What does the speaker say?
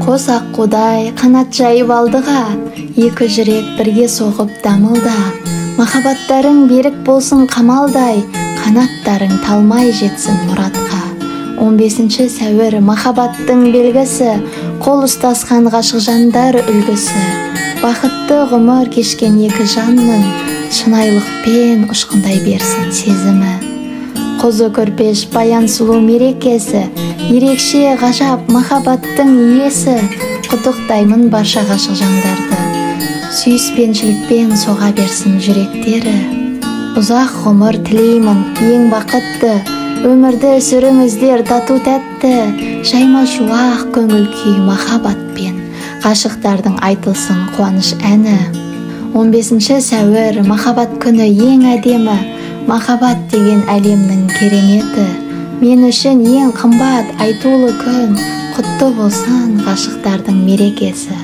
Қос аққудай қанат жайып алдыға, екі жүрек бірге соғып дамылда. Махаббаттарың берік болсын қамалдай, қанаттарың талмай жетсін мұратқа. 15 сәуір махаббаттың белгісі, қол ұстасқан ғашық жандар үлгісі. Бақытты ғұмыр кешкен екі жанның, шынайлықпен ұшқындай берсін сезімі. Қозы көрпеш баян сұлу мерекесі, ерекше ғажап махаббаттың иесі. Құттықтаймын барша ғашық жандарды, сүйіспеншілікпен соға берсін жүректері. Ұзақ ғұмыр тілеймін ең бақытты, өмірді сүріңіздер тату тәтті. Жайма шуақ көңіл күй махаббатпен, ғашықтардың айтылсын қуаныш әні. 15 сәуір махаббат күні ең әдемі, махаббат деген әлемнің кереметі. Мен үшін ең қымбат айтулы күн, құтты болсын ғашықтардың мерекесі.